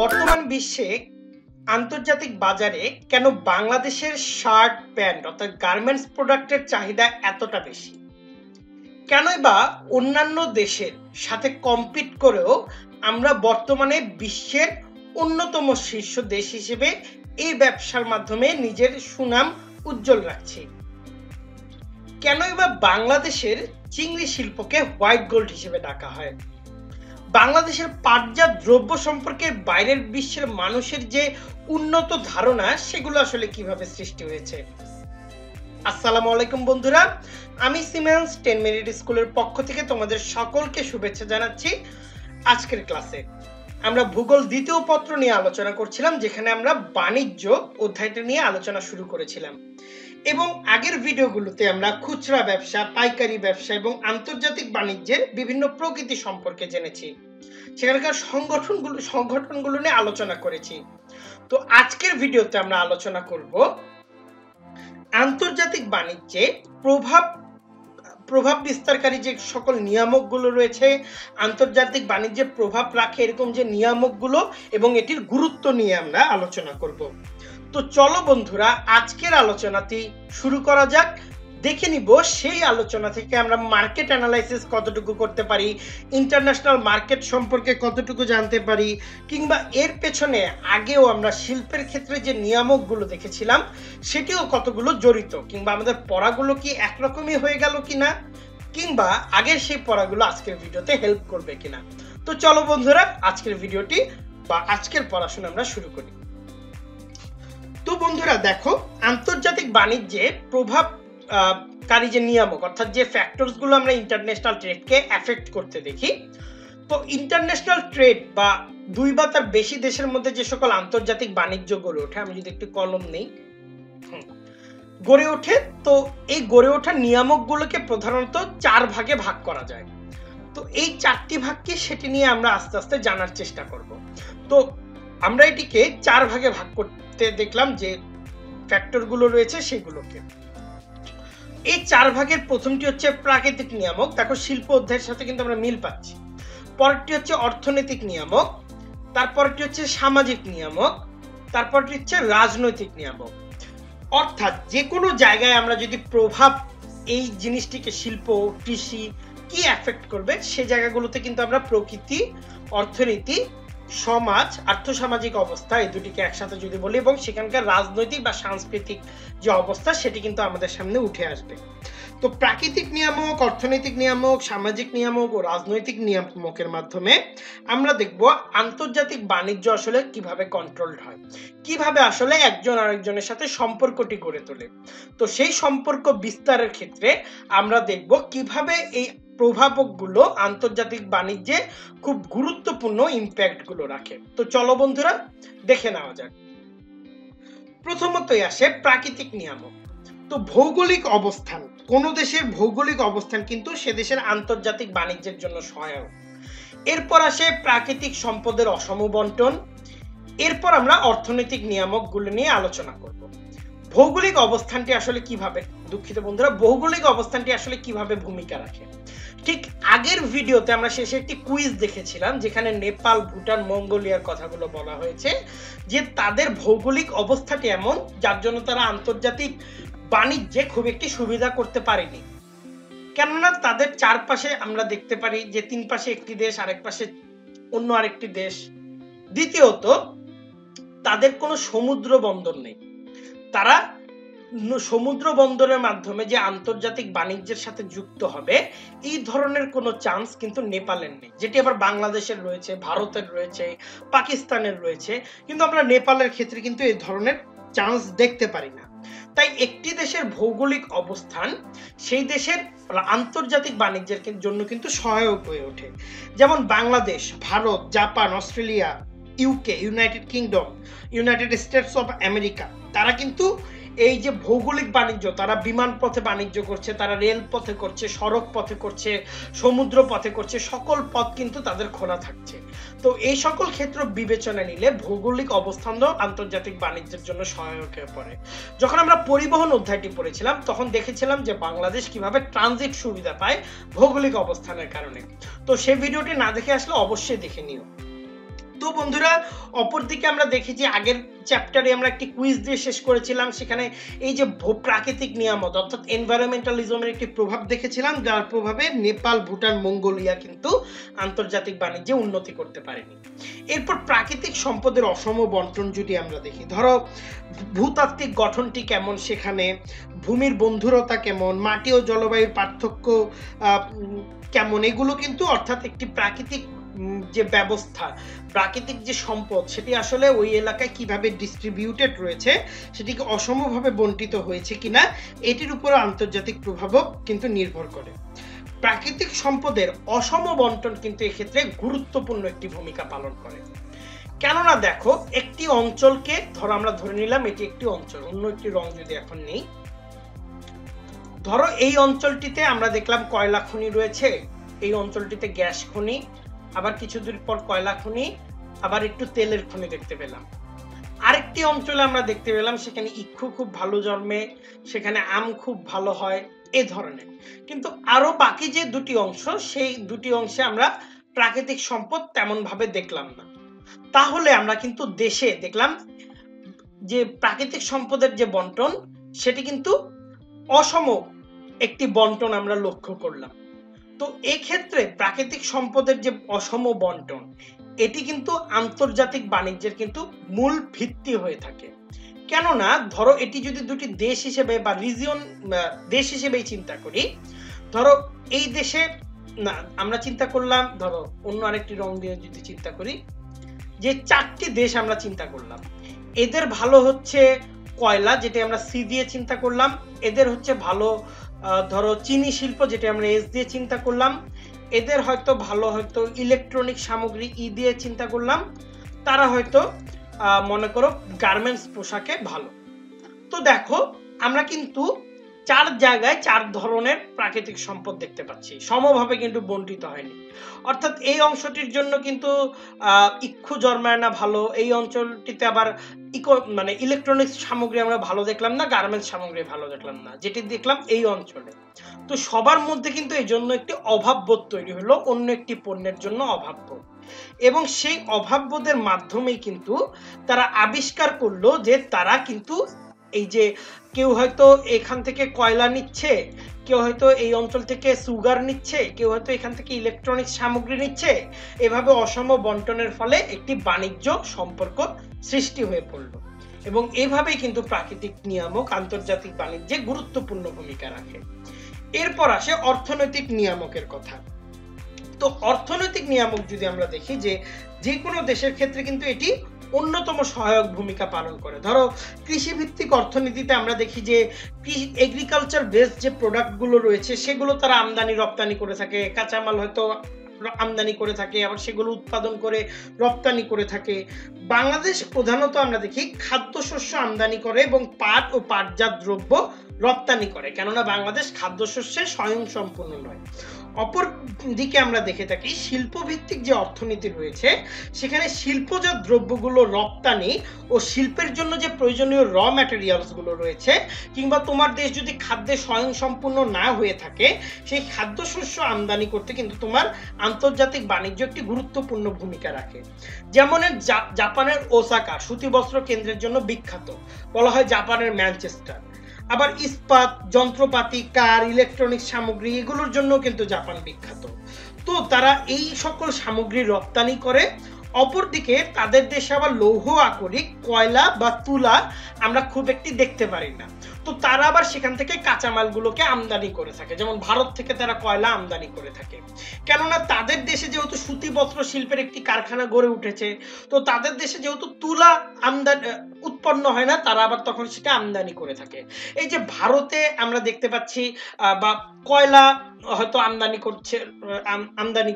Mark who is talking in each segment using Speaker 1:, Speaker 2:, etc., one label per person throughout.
Speaker 1: বর্তমান বিশ্বে আন্তর্জাতিক বাজারে কেন বাংলাদেশের শার্ট প্যান্ট অর্থাৎ গার্মেন্টস প্রোডাক্টের চাহিদা এতটা বেশি? কেনই বা অন্যান্য দেশের সাথে কম্পিট করেও আমরা বর্তমানে বিশ্বের অন্যতম শীর্ষ দেশ হিসেবে এই ব্যবসার মাধ্যমে নিজের সুনাম উজ্জ্বল রাখছি? কেনই বা বাংলাদেশের চিংড়ি শিল্পকে হোয়াইট গোল্ড হিসেবে ডাকা হয়? বাংলাদেশের পাটজাত দ্রব্য সম্পর্কে বাইরের বিশ্বের মানুষের যে উন্নত ধারণা সেগুলো আসলে কিভাবে সৃষ্টি হয়েছে? আসসালামু আলাইকুম বন্ধুরা, আমি সিমেন্স 10 মিনিট স্কুলের পক্ষ থেকে তোমাদের সকলকে শুভেচ্ছা জানাচ্ছি। আজকের ক্লাসে আমরা ভূগোল দ্বিতীয় পত্র নিয়ে আলোচনা করছিলাম, যেখানে আমরা বাণিজ্য অধ্যায়টা নিয়ে আলোচনা শুরু করেছিলাম এবং আগের ভিডিওগুলোতে আমরা খুচরা ব্যবসা, পাইকারি ব্যবসা এবং আন্তর্জাতিক বাণিজ্যের বিভিন্ন প্রকৃতি সম্পর্কে জেনেছি, সেখানকার সংগঠনগুলো নিয়ে আলোচনা করেছি। তো আজকের ভিডিওতে আমরা আলোচনা করব আন্তর্জাতিক বাণিজ্যে প্রভাব বিস্তারকারী যে সকল নিয়ামকগুলো রয়েছে, আন্তর্জাতিক বাণিজ্যে প্রভাব রাখে এরকম যে নিয়ামকগুলো এবং এটির গুরুত্ব নিয়ে আমরা আলোচনা করব। তো চলো বন্ধুরা, আজকের আলোচনাটি শুরু করা যাক। দেখে নিব সেই আলোচনা থেকে আমরা মার্কেট অ্যানালাইসিস কতটুকু করতে পারি, ইন্টারন্যাশনাল মার্কেট সম্পর্কে কতটুকু জানতে পারি, কিংবা এর পেছনে আগেও আমরা শিল্পের ক্ষেত্রে যে নিয়ামকগুলো দেখেছিলাম সেটিও কতগুলো জড়িত, কিংবা আমাদের পড়াগুলো কি একরকমই হয়ে গেল কিনা, কিংবা আগের সেই পড়াগুলো আজকের ভিডিওতে হেল্প করবে কিনা। তো চলো বন্ধুরা, আজকের ভিডিওটি বা আজকের পড়াশোনা আমরা শুরু করি। তো বন্ধুরা দেখো, আন্তর্জাতিক বাণিজ্যে প্রভাবকারী যে নিয়ামক অর্থাৎ যে ফ্যাক্টরস গুলো আমরা ইন্টারন্যাশনাল ট্রেডকে এফেক্ট করতে দেখি, তো ইন্টারন্যাশনাল ট্রেড বা দুই বা তার বেশি দেশের মধ্যে যে সকল আন্তর্জাতিক বাণিজ্য গড়ে ওঠে, আমি যদি একটু কলম নেই, গড়ে ওঠে, তো এই গড়ে ওঠার নিয়ামকগুলোকে প্রধানত 4 ভাগে ভাগ করা যায়। তো এই 4টি ভাগ কি সেটি নিয়ে আমরা আস্তে আস্তে জানার চেষ্টা করব। তো আমরা এটিকে 4 ভাগে ভাগ করতে দেখলাম যে ফ্যাক্টরগুলো রয়েছে সেগুলোকে। এই 4 ভাগের প্রথমটি হচ্ছে প্রাকৃতিক নিয়ামক, দেখো শিল্প অধ্যায়ের সাথে কিন্তু আমরা মিল পাচ্ছি। পরেরটি হচ্ছে অর্থনৈতিক নিয়ামক, তারপরটি হচ্ছে সামাজিক নিয়ামক, তারপরটি হচ্ছে রাজনৈতিক নিয়ামক। অর্থাৎ যে কোনো জায়গায় আমরা যদি প্রভাব এই জিনিসটিকে শিল্প, কৃষি কি এফেক্ট করবে সে জায়গাগুলোতে কিন্তু আমরা প্রকৃতি, অর্থনীতি, সমাজ, আর্থসামাজিক অবস্থা এই দুটিকে একসাথে যদি বলি এবং সেখানকার রাজনৈতিক বা সাংস্কৃতিক যে অবস্থা সেটি কিন্তু আমাদের সামনে উঠে আসবে। তো প্রাকৃতিক নিয়ামক, অর্থনৈতিক নিয়ামক, সামাজিক নিয়ামক ও রাজনৈতিক নিয়ামকের মাধ্যমে আমরা দেখব আন্তর্জাতিক বাণিজ্য আসলে কিভাবে কন্ট্রোলড হয়, কিভাবে আসলে একজন আরেকজনের সাথে সম্পর্কটি গড়ে তোলে। তো সেই সম্পর্ক বিস্তারের ক্ষেত্রে আমরা দেখব কিভাবে এই প্রভাবকগুলো আন্তর্জাতিক বাণিজ্যে খুব গুরুত্বপূর্ণ ইম্প্যাক্ট গুলো রাখে। তো চলো বন্ধুরা দেখে নেওয়া যাক। প্রথমতই আসে প্রাকৃতিক নিয়ামক। তো ভৌগোলিক অবস্থান, কোন দেশের ভৌগোলিক অবস্থান কিন্তু সে দেশের আন্তর্জাতিক বাণিজ্যের জন্য সহায়ক। এরপর আসে প্রাকৃতিক সম্পদের অসম বন্টন। এরপর আমরা অর্থনৈতিক নিয়ামকগুলো নিয়ে আলোচনা করব। ভৌগোলিক অবস্থানটি আসলে কিভাবে, দুঃখিত বন্ধুরা, ভৌগোলিক অবস্থানটি আসলে কিভাবে ভূমিকা রাখে। ঠিক আগের ভিডিওতে আমরা শেষে একটি কুইজ দেখেছিলাম, যেখানে নেপাল, ভুটান, মঙ্গোলিয়ার কথাগুলো বলা হয়েছে যে তাদের ভৌগোলিক অবস্থাটি এমন যার জন্য তারা আন্তর্জাতিক বাণিজ্যে খুব একটি সুবিধা করতে পারেনি। কেননা তাদের চারপাশে আমরা দেখতে পারি যে 3 পাশে একটি দেশ, আরেক পাশে অন্য আরেকটি দেশ। দ্বিতীয়ত, তাদের কোনো সমুদ্র বন্দর নেই। তারা সমুদ্র বন্দরের মাধ্যমে যে আন্তর্জাতিক বাণিজ্যের সাথে যুক্ত হবে এই ধরনের কোনো চান্স কিন্তু নেপালের নেই, যেটি আবার বাংলাদেশের রয়েছে, ভারতের রয়েছে, পাকিস্তানের রয়েছে, কিন্তু আমরা নেপালের ক্ষেত্রে কিন্তু এই ধরনের চান্স দেখতে পারি না। তাই একটি দেশের ভৌগোলিক অবস্থান সেই দেশের আন্তর্জাতিক বাণিজ্যের জন্য কিন্তু সহায়ক হয়ে ওঠে। যেমন Bangladesh, Bharat, Japan, Australia, UK, United kingdom, United states of America, তারা কিন্তু এই যে ভৌগোলিক বাণিজ্য, তারা বিমান পথে বাণিজ্য করছে, তারা রেল পথে করছে, সড়ক পথে করছে, সমুদ্র পথে করছে, সকল পথ কিন্তু তাদের খোলা থাকছে। তো এই সকল ক্ষেত্র বিবেচনা নিলে ভৌগোলিক অবস্থান আন্তর্জাতিক বাণিজ্যের জন্য সহায়ক হয়ে পড়ে। যখন আমরা পরিবহন অধ্যায়টি পড়েছিলাম তখন দেখেছিলাম যে বাংলাদেশ কিভাবে ট্রানজিট সুবিধা পায় ভৌগোলিক অবস্থানের কারণে। তো সেই ভিডিওটি না দেখে আসলে অবশ্যই দেখে নিও। তো তো বন্ধুরা, অপরদিকে আমরা দেখি যে আগের চ্যাপ্টারে আমরা একটি কুইজ দিয়ে শেষ করেছিলাম, সেখানে এই যে প্রাকৃতিক নিয়ামত অর্থাৎ এনভায়রনমেন্টালিজমের একটি প্রভাব দেখেছিলাম, যার প্রভাবে নেপাল, ভুটান, মঙ্গোলিয়া কিন্তু আন্তর্জাতিক বাণিজ্যে উন্নতি করতে পারেনি। এরপর প্রাকৃতিক সম্পদের অসম বন্টন যদি আমরা দেখি, ধরো ভূতাত্ত্বিক গঠনটি কেমন, সেখানে ভূমির বন্ধুরতা কেমন, মাটি ও জলবায়ুর পার্থক্য কেমন, এগুলো কিন্তু অর্থাৎ একটি প্রাকৃতিক যে ব্যবস্থা, প্রাকৃতিক যে সম্পদ, সেটি আসলে ওই এলাকায় কিভাবে ডিস্ট্রিবিউটেড রয়েছে, সেটিকে অসমভাবে বন্টিত হয়েছে কিনা, এটির উপর আন্তর্জাতিক প্রভাবও কিন্তু নির্ভর করে। প্রাকৃতিক সম্পদের অসম বন্টন কিন্তু এক্ষেত্রে গুরুত্বপূর্ণ একটি ভূমিকা পালন করে। কেননা দেখো, একটি অঞ্চলকে ধরো আমরা ধরে নিলাম এটি একটি অঞ্চল, অন্য একটি রং যদি এখন নেই, ধরো এই অঞ্চলটিতে আমরা দেখলাম কয়লা খনি রয়েছে, এই অঞ্চলটিতে গ্যাস খনি, আবার কিছু দূর পর কয়লা খনি, আবার একটু তেলের খনি দেখতে পেলাম। আরেকটি অঞ্চলে আমরা দেখতে পেলাম সেখানে ইক্ষু খুব ভালো জন্মে, সেখানে আম খুব ভালো হয়, এ ধরনের। কিন্তু আরো বাকি যে দুটি অংশ, সেই দুটি অংশে আমরা প্রাকৃতিক সম্পদ তেমন ভাবে দেখলাম না। তাহলে আমরা কিন্তু দেশে দেখলাম যে প্রাকৃতিক সম্পদের যে বন্টন, সেটি কিন্তু অসম একটি বন্টন আমরা লক্ষ্য করলাম। তো এক্ষেত্রে প্রাকৃতিক সম্পদের যে অসম বন্টন, এটি কিন্তু আন্তর্জাতিক বাণিজ্যের কিন্তু মূল ভিত্তি হয়ে থাকে। কেননা ধরো এটি যদি দুটি দেশ হিসেবে বা রিজিয়ন দেশ হিসেবেই চিন্তা করি, ধরো এই দেশে না, আমরা চিন্তা করলাম, ধরো অন্য আরেকটি রং দিয়ে যদি চিন্তা করি, যে চারটি দেশ আমরা চিন্তা করলাম, এদের ভালো হচ্ছে কয়লা, যেটা আমরা সি দিয়ে চিন্তা করলাম, এদের হচ্ছে ভালো ধরো চিনি শিল্প, যেটা আমরা এস দিয়ে চিন্তা করলাম, এদের হয়তো ভালো হয়তো ইলেকট্রনিক সামগ্রী ই দিয়ে চিন্তা করলাম, তারা হয়তো মনে করো গার্মেন্টস পোশাকে ভালো। তো দেখো আমরা কিন্তু চার জায়গায় চার ধরনের প্রাকৃতিক সম্পদ দেখতে পাচ্ছি, সমভাবে কিন্তু বন্টিত হয়নি। অর্থাৎ এই অংশটির জন্য কিন্তু ইক্ষু জন্মায় না ভালো, এই অঞ্চলটিতে আবার মানে ইলেকট্রনিক্স সামগ্রী আমরা ভালো দেখলাম না, গার্মেন্টস সামগ্রী ভালো দেখলাম না, যেটি দেখলাম এই অঞ্চলে। তো সবার মধ্যে কিন্তু এই জন্য একটি অভাববোধ তৈরি হলো, অন্য একটি পণ্যের জন্য অভাববোধ, এবং সেই অভাববোধের মাধ্যমেই কিন্তু তারা আবিষ্কার করলো যে তারা কিন্তু এই যে কেউ হয়তো এখান থেকে কয়লা নিচ্ছে, কেউ হয়তো এই অঞ্চল থেকে সুগার নিচ্ছে, কেউ হয়তো এখান থেকে ইলেকট্রনিক্স সামগ্রী নিচ্ছে, এভাবে অসম বন্টনের ফলে একটি বাণিজ্য সম্পর্ক সৃষ্টি হয়ে পড়লো, এবং এভাবেই কিন্তু প্রাকৃতিক নিয়ামক আন্তর্জাতিক বাণিজ্যে গুরুত্বপূর্ণ ভূমিকা রাখে। এরপর আসে অর্থনৈতিক নিয়ামকের কথা। তো অর্থনৈতিক নিয়ামক যদি আমরা দেখি, যে কোনো দেশের ক্ষেত্রে কিন্তু এটি অন্যতম সহায়ক ভূমিকা পালন করে। ধরো কৃষিভিত্তিক অর্থনীতিতে আমরা দেখি যে এগ্রিকালচার বেসড যে প্রোডাক্টগুলো রয়েছে, সেগুলো তারা আমদানি রপ্তানি করে থাকে, কাঁচামাল হয়তো আমদানি করে থাকে, আবার সেগুলো উৎপাদন করে রপ্তানি করে থাকে। বাংলাদেশ প্রধানত আমরা দেখি খাদ্যশস্য আমদানি করে এবং পাট ও পাটজাত দ্রব্য রপ্তানি করে, কেননা বাংলাদেশ খাদ্যশস্যে স্বয়ংসম্পূর্ণ নয়। অপর দিকে আমরা দেখে থাকি শিল্পভিত্তিক যে অর্থনীতি রয়েছে, সেখানে শিল্পজাত দ্রব্যগুলো রপ্তানি ও শিল্পের জন্য যে প্রয়োজনীয় র ম্যাটেরিয়ালস গুলো রয়েছে, কিংবা তোমার দেশ যদি খাদ্যে স্বয়ংসম্পূর্ণ না হয়ে থাকে, সেই খাদ্যশস্য আমদানি করতে কিন্তু তোমার আন্তর্জাতিক বাণিজ্য একটি গুরুত্বপূর্ণ ভূমিকা রাখে। যেমন জাপানের ওসাকা সুতি বস্ত্র কেন্দ্রের জন্য বিখ্যাত, বলা হয় জাপানের ম্যানচেস্টার। আবার ইস্পাত, যন্ত্রপাতি, কার, ইলেকট্রনিক্স সামগ্রী, এগুলোর জন্য কিন্তু জাপান বিখ্যাত। তো তারা এই সকল সামগ্রী রপ্তানি করে। অপরদিকে তাদের দেশে আবার লৌহ আকরিক, কয়লা বা তুলা আমরা খুব একটি দেখতে পারি না। তো তারা আবার সেখান থেকে কাঁচামালগুলোকে আমদানি করে থাকে, যেমন ভারত থেকে তারা কয়লা আমদানি করে থাকে, কেননা তাদের দেশে যেহেতু সুতি বস্ত্র শিল্পের একটি কারখানা গড়ে উঠেছে, তো তাদের দেশে যেহেতু তুলা আমদানি উৎপন্ন হয় না, তারা আবার তখন সেটা আমদানি করে থাকে। এই যে ভারতে আমরা দেখতে পাচ্ছি বা কয়লা হয়তো আমদানি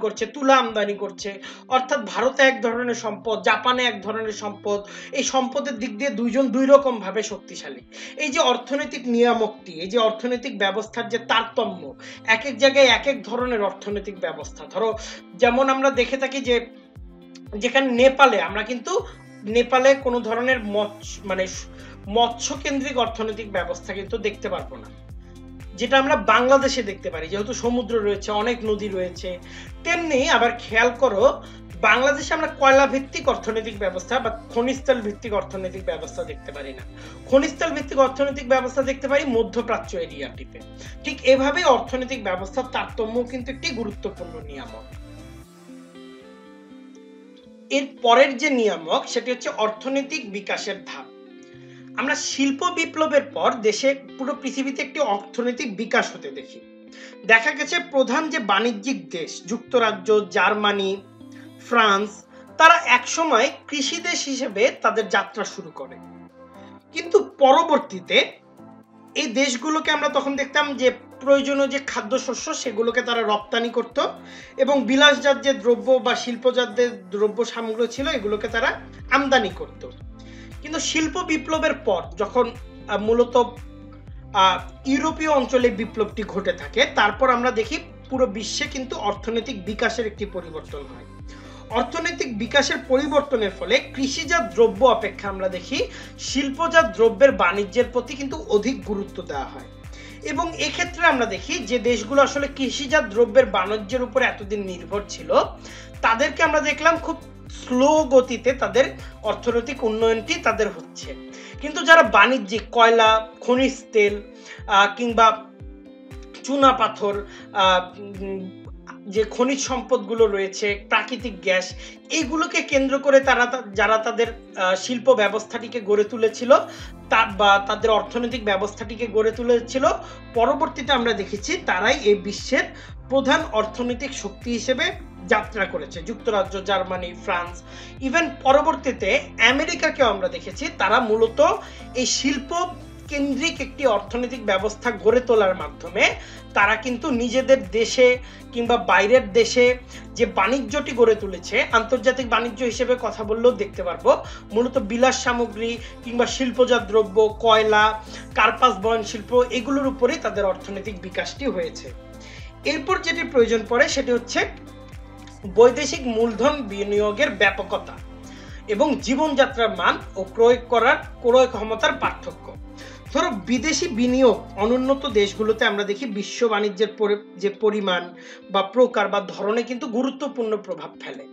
Speaker 1: করছে, তুলা আমদানি করছে, অর্থাৎ ভারতে এক ধরনের সম্পদ, জাপানে এক ধরনের সম্পদ, এই সম্পদের দিক দিয়ে দুইজন দুই রকম ভাবে শক্তিশালী। এই যে অর্থনৈতিক নিয়ামকটি, এই যে অর্থনৈতিক ব্যবস্থার যে তারতম্য, এক এক জায়গায় এক এক ধরনের অর্থনৈতিক ব্যবস্থা। ধরো যেমন আমরা দেখে থাকি যে যেখানে নেপালে কোনো ধরনের মৎস্য কেন্দ্রিক অর্থনৈতিক ব্যবস্থা কিন্তু দেখতে পারবো না, যেটা আমরা বাংলাদেশে দেখতে পারি, যেহেতু সমুদ্র রয়েছে, অনেক নদী রয়েছে। তেমনি আবার খেয়াল করো বাংলাদেশে আমরা কয়লা ভিত্তিক অর্থনৈতিক ব্যবস্থা বা খনিজ তেল ভিত্তিক অর্থনৈতিক ব্যবস্থা দেখতে পারি না। খনিজ তেল ভিত্তিক অর্থনৈতিক ব্যবস্থা দেখতে পারি মধ্যপ্রাচ্য এরিয়াটিতে। ঠিক এভাবে অর্থনৈতিক ব্যবস্থার তারতম্য কিন্তু একটি গুরুত্বপূর্ণ নিয়ামক। এর পরের যে নিয়ামক সেটি হচ্ছে অর্থনৈতিক বিকাশের ধাপ। আমরা শিল্প বিপ্লবের পর দেশে পুরো পৃথিবীতে একটি অর্থনৈতিক বিকাশ হতে দেখি। দেখা গেছে প্রধান যে বাণিজ্যিক দেশ যুক্তরাজ্য, জার্মানি, ফ্রান্স, তারা একসময় কৃষি দেশ হিসেবে তাদের যাত্রা শুরু করে, কিন্তু পরবর্তীতে এই দেশগুলোকে আমরা তখন দেখতাম যে প্রয়োজনীয় যে খাদ্যশস্য সেগুলোকে তারা রপ্তানি করত এবং বিলাসজাত যে দ্রব্য বা শিল্পজাত যে দ্রব্য সামগ্রী ছিল এগুলোকে তারা আমদানি করত। কিন্তু শিল্প বিপ্লবের পর যখন মূলত ইউরোপীয় অঞ্চলে বিপ্লবটি ঘটে থাকে, তারপর আমরা দেখি পুরো বিশ্বে কিন্তু অর্থনৈতিক বিকাশের একটি পরিবর্তন হয়। অর্থনৈতিক বিকাশের পরিবর্তনের ফলে কৃষিজাত দ্রব্য অপেক্ষা আমরা দেখি শিল্পজাত দ্রব্যের বাণিজ্যের প্রতি কিন্তু অধিক গুরুত্ব দেওয়া হয় এবং এক্ষেত্রে আমরা দেখি যে দেশগুলো আসলে কৃষিজাত দ্রব্যের বাণিজ্যের উপর এতদিন নির্ভর ছিল তাদেরকে আমরা দেখলাম খুব স্লো গতিতে তাদের অর্থনৈতিক উন্নয়নটি তাদের হচ্ছে। কিন্তু যারা বাণিজ্যিক কয়লা, খনিজ তেল কিংবা চুনা পাথর, যে খনিজ সম্পদগুলো রয়েছে, প্রাকৃতিক গ্যাস, এইগুলোকে কেন্দ্র করে যারা তাদের শিল্প ব্যবস্থাটিকে গড়ে তুলেছিল বা তাদের অর্থনৈতিক ব্যবস্থাটিকে গড়ে তুলেছিল, পরবর্তীতে আমরা দেখেছি তারাই এই বিশ্বের প্রধান অর্থনৈতিক শক্তি হিসেবে যাত্রা করেছে। যুক্তরাজ্য, জার্মানি, ফ্রান্স, ইভেন পরবর্তীতে আমেরিকাকেও আমরা দেখেছি তারা মূলত এই শিল্প কেন্দ্রিক একটি অর্থনৈতিক ব্যবস্থা গড়ে তোলার মাধ্যমে তারা কিন্তু নিজেদের দেশে কিংবা বাইরের দেশে যে বাণিজ্যটি গড়ে তুলেছে, আন্তর্জাতিক বাণিজ্য হিসেবে কথা বললেও দেখতে পারবো মূলত বিলাস সামগ্রী কিংবা শিল্পজাত দ্রব্য, কয়লা, কার্পাস বয়ন শিল্প, এগুলোর উপরেই তাদের অর্থনৈতিক বিকাশটি হয়েছে। এরপর যেটি প্রয়োজন পড়ে সেটি হচ্ছে বৈদেশিক মূলধন বিনিয়োগের ব্যাপকতা এবং জীবনযাত্রার মান ও ক্রয় ক্ষমতার পার্থক্য। ধরো বিদেশি বিনিয়োগ অনুন্নত দেশগুলোতে আমরা দেখি বিশ্ব বাণিজ্যের যে পরিমাণ বা প্রকার বা ধরনে কিন্তু গুরুত্বপূর্ণ প্রভাব ফেলে।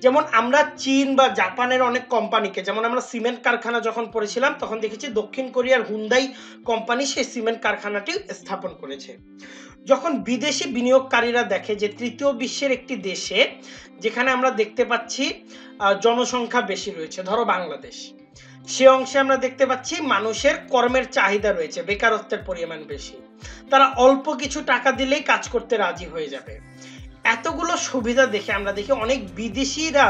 Speaker 1: যেমন আমরা চীন বা জাপানের অনেক কোম্পানিকে, যেমন আমরা সিমেন্ট কারখানা যখন পড়েছিলাম তখন দেখেছি দক্ষিণ কোরিয়ার হুন্দাই কোম্পানি সেই সিমেন্ট কারখানাটি স্থাপন করেছে। যখন বিদেশি বিনিয়োগকারীরা দেখে যে তৃতীয় বিশ্বের একটি দেশে যেখানে আমরা দেখতে পাচ্ছি জনসংখ্যা বেশি রয়েছে, ধরো বাংলাদেশ, সে অংশে আমরা দেখতে পাচ্ছি মানুষের কর্মের চাহিদা রয়েছে, বেকারত্বের পরিমাণ বেশি, তারা অল্প কিছু টাকা দিলেই কাজ করতে রাজি হয়ে যাবে। এতগুলো সুবিধা দেখে আমরা দেখি অনেক বিদেশিরা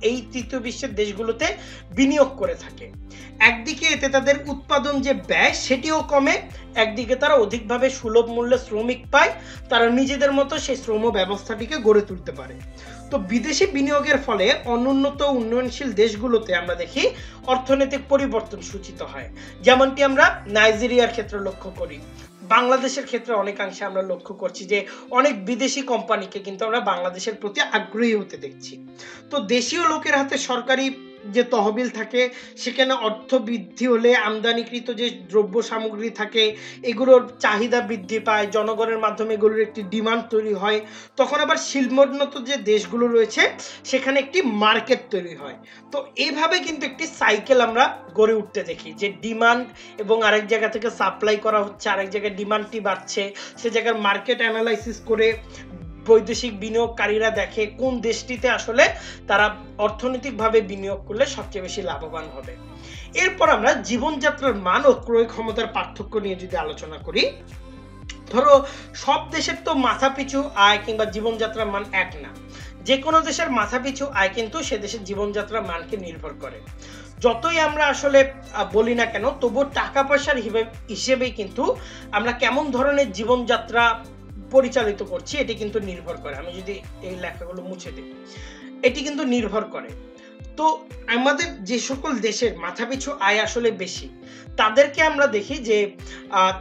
Speaker 1: এই তৃতীয় বিশ্বের দেশগুলোতে বিনিয়োগ করে থাকে। একদিকে এতে তাদের উৎপাদন যে ব্যয় সেটিও কমে, একদিকে তারা অধিকভাবে সুলভ মূল্যে শ্রমিক পায়, তারা নিজেদের মতো সেই শ্রম ব্যবস্থাটিকে গড়ে তুলতে পারে। তো বিদেশি বিনিয়োগের ফলে অনুন্নত উন্নয়নশীল দেশগুলোতে আমরা দেখি অর্থনৈতিক পরিবর্তন সূচিত হয়, যেমনটি আমরা নাইজেরিয়ার ক্ষেত্রে লক্ষ্য করি, বাংলাদেশের ক্ষেত্রে অনেকাংশে আমরা লক্ষ্য করছি যে অনেক বিদেশি কোম্পানিকে কিন্তু আমরা বাংলাদেশের প্রতি আগ্রহী হতে দেখছি। তো দেশীয় লোকের হাতে সরকারি যে তহবিল থাকে সেখানে অর্থ বৃদ্ধি হলে আমদানিকৃত যে দ্রব্য সামগ্রী থাকে এগুলোর চাহিদা বৃদ্ধি পায়, জনগণের মাধ্যমে এগুলোর একটি ডিমান্ড তৈরি হয়, তখন আবার শিল্পোন্নত যে দেশগুলো রয়েছে সেখানে একটি মার্কেট তৈরি হয়। তো এইভাবে কিন্তু একটি সাইকেল আমরা গড়ে উঠতে দেখি যে ডিমান্ড এবং আরেক জায়গা থেকে সাপ্লাই করা হচ্ছে, আরেক জায়গায় ডিমান্ডটি বাড়ছে, সে জায়গার মার্কেট অ্যানালাইসিস করে বৈদেশিক বিনিয়োগকারীরা দেখে কোন দেশটিতে আসলে তারা অর্থনৈতিকভাবে বিনিয়োগ করলে সবচেয়ে বেশি লাভবান হবে। এরপর আমরা জীবনযাত্রার মান ও ক্রয় ক্ষমতার পার্থক্য নিয়ে যদি আলোচনা করি, ধরো সব দেশের তো মাথাপিছু আয় কিংবা জীবনযাত্রার মান এক না, যে কোনো দেশের মাথাপিছু আয় কিন্তু সে দেশের জীবনযাত্রার মানকে নির্ভর করে। যতই আমরা আসলে বলি না কেন তবুও টাকা পয়সার হিসেবেই কিন্তু আমরা কেমন ধরনের জীবনযাত্রা পরিচালিত করছি এটি কিন্তু নির্ভর করে। আমি যদি এই লেখাগুলো মুছে দিই, এটি কিন্তু নির্ভর করে। তো আমাদের যে সকল দেশের মাথাপিছু আয় আসলে বেশি তাদেরকে আমরা দেখি যে